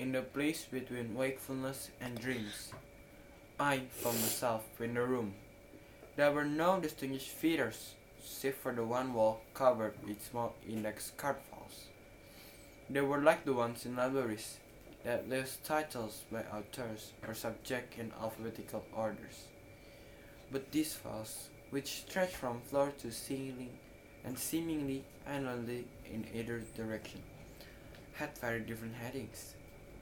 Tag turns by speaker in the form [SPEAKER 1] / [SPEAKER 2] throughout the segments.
[SPEAKER 1] in the place between wakefulness and dreams. I found myself in the room. There were no distinguished features, save for the one wall covered with small index card files. They were like the ones in libraries that list titles by authors or subject in alphabetical orders. But these files, which stretched from floor to ceiling and seemingly endlessly in either direction, had very different headings.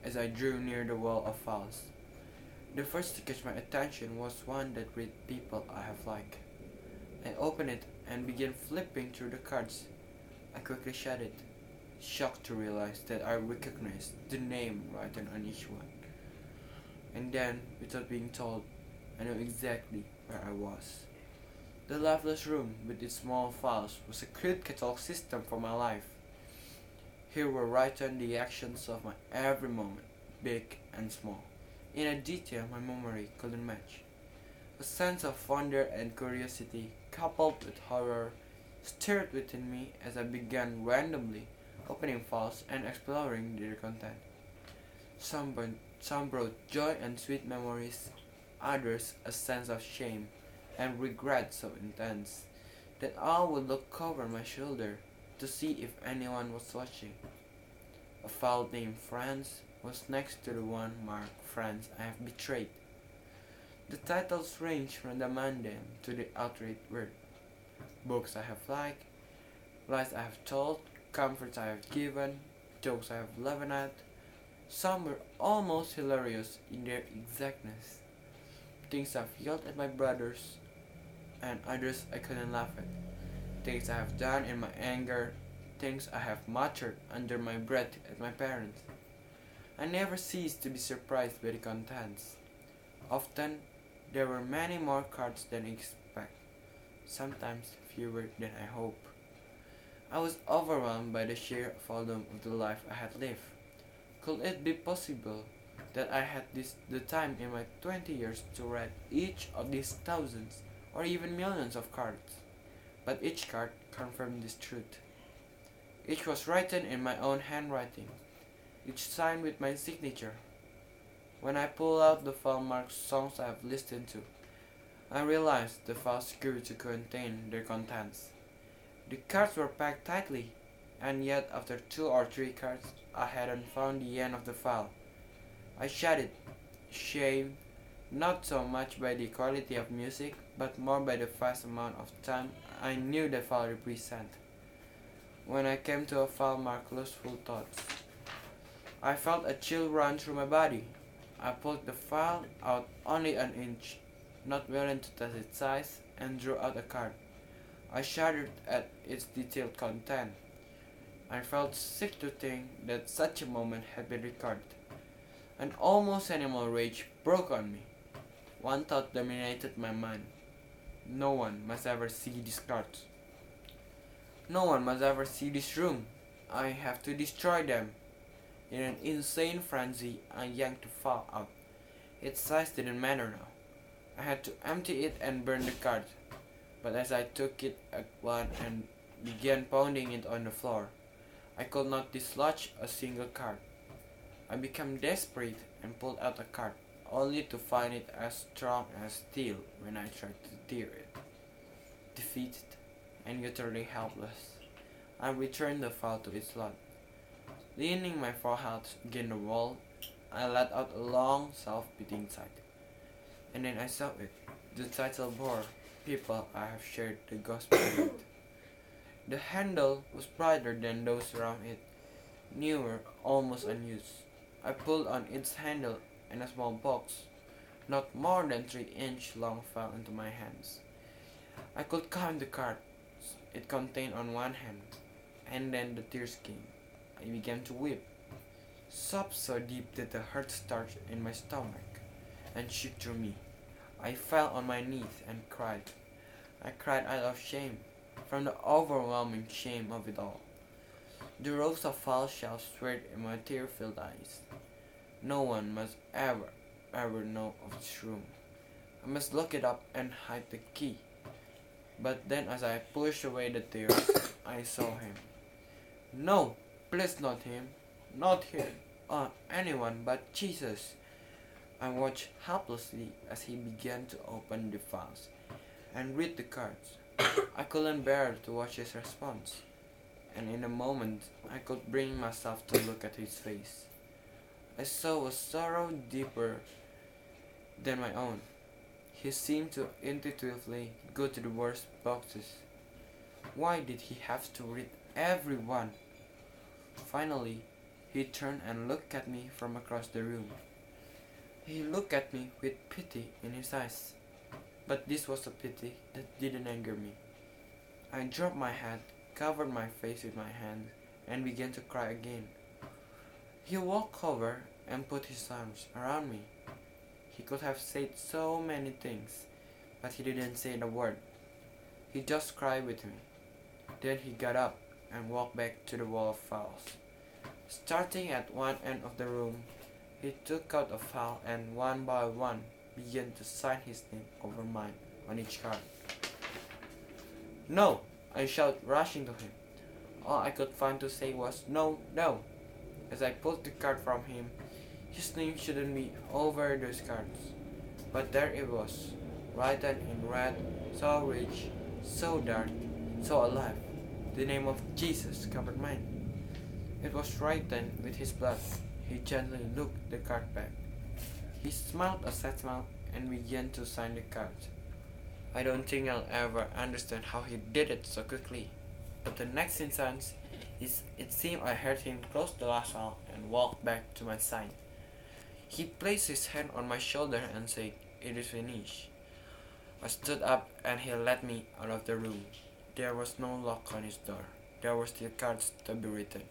[SPEAKER 1] As I drew near the wall of files, the first to catch my attention was one that read people I have liked. I opened it and began flipping through the cards. I quickly shut it, shocked to realize that I recognized the name written on each one. And then, without being told, I knew exactly where I was. The lifeless room with its small files was a crude catalog system for my life. Here were written the actions of my every moment, big and small, in a detail my memory couldn't match. A sense of wonder and curiosity, coupled with horror, stirred within me as I began randomly opening files and exploring their content. Some brought joy and sweet memories, others a sense of shame and regret so intense that I would look over my shoulder to see if anyone was watching. A file named Friends was next to the one marked Friends I have betrayed. The titles range from the mundane to the outright weird. Books I have liked, lies I have told, comforts I have given, jokes I have laughed at. Some were almost hilarious in their exactness. Things I've yelled at my brothers, and others I couldn't laugh at. Things I have done in my anger, things I have muttered under my breath at my parents. I never ceased to be surprised by the contents. Often, there were many more cards than I expect, sometimes fewer than I hope. I was overwhelmed by the sheer volume of the life I had lived. Could it be possible that I had the time in my 20 years to write each of these thousands or even millions of cards? But each card confirmed this truth. Each was written in my own handwriting, each signed with my signature. When I pulled out the file marked songs I have listened to, I realized the files grew to contain their contents. The cards were packed tightly, and yet after 2 or 3 cards, I hadn't found the end of the file. I shut it, shamed, not so much by the quality of music, but more by the vast amount of time I knew the file represented. When I came to a file marked Lustful Thoughts, I felt a chill run through my body. I pulled the file out only an inch, not willing to test its size, and drew out a card. I shuddered at its detailed content. I felt sick to think that such a moment had been recorded. An almost animal rage broke on me. One thought dominated my mind. No one must ever see these cards. No one must ever see this room. I have to destroy them. In an insane frenzy, I yanked the file out. Its size didn't matter now. I had to empty it and burn the card. But as I took it at one and began pounding it on the floor, I could not dislodge a single card. I became desperate and pulled out a card, only to find it as strong as steel when I tried to tear it. Defeated and utterly helpless, I returned the file to its slot. Leaning my forehead against the wall, I let out a long, self-pitying sigh. And then I saw it. The title bore People I Have Shared the Gospel With. The handle was brighter than those around it, newer, almost unused. I pulled on its handle and a small box, not more than 3 inches long, fell into my hands. I could count the cards it contained on one hand, and then the tears came. I began to weep, sobs so deep that the heart started in my stomach and shook through me. I fell on my knees and cried. I cried out of shame, from the overwhelming shame of it all. The rows of file shelves swirled in my tear-filled eyes. No one must ever know of this room. I must look it up and hide the key. But then as I pushed away the tears, I saw him. No, please not him. Not here. anyone but Jesus. I watched helplessly as he began to open the files and read the cards. I couldn't bear to watch his response, and in a moment I could bring myself to look at his face. I saw a sorrow deeper than my own. He seemed to intuitively go to the worst boxes. Why did he have to read every one? Finally, he turned and looked at me from across the room. He looked at me with pity in his eyes, but this was a pity that didn't anger me. I dropped my head, covered my face with my hand, and began to cry again. He walked over and put his arms around me. He could have said so many things, but he didn't say a word. He just cried with me. Then he got up and walked back to the wall of files. Starting at one end of the room, he took out a file and one by one began to sign his name over mine on each card. "No!" I shouted, rushing to him. All I could find to say was, "No, no!" As I pulled the card from him, his name shouldn't be over those cards. But there it was, written in red, so rich, so dark, so alive. The name of Jesus covered mine. It was written with his blood. He gently looked the card back. He smiled a sad smile and began to sign the card. I don't think I'll ever understand how he did it so quickly. But the next instant, it seemed I heard him close the last file and walk back to my side. He placed his hand on my shoulder and said, "It is finished." I stood up and he led me out of the room. There was no lock on his door. There were still cards to be written.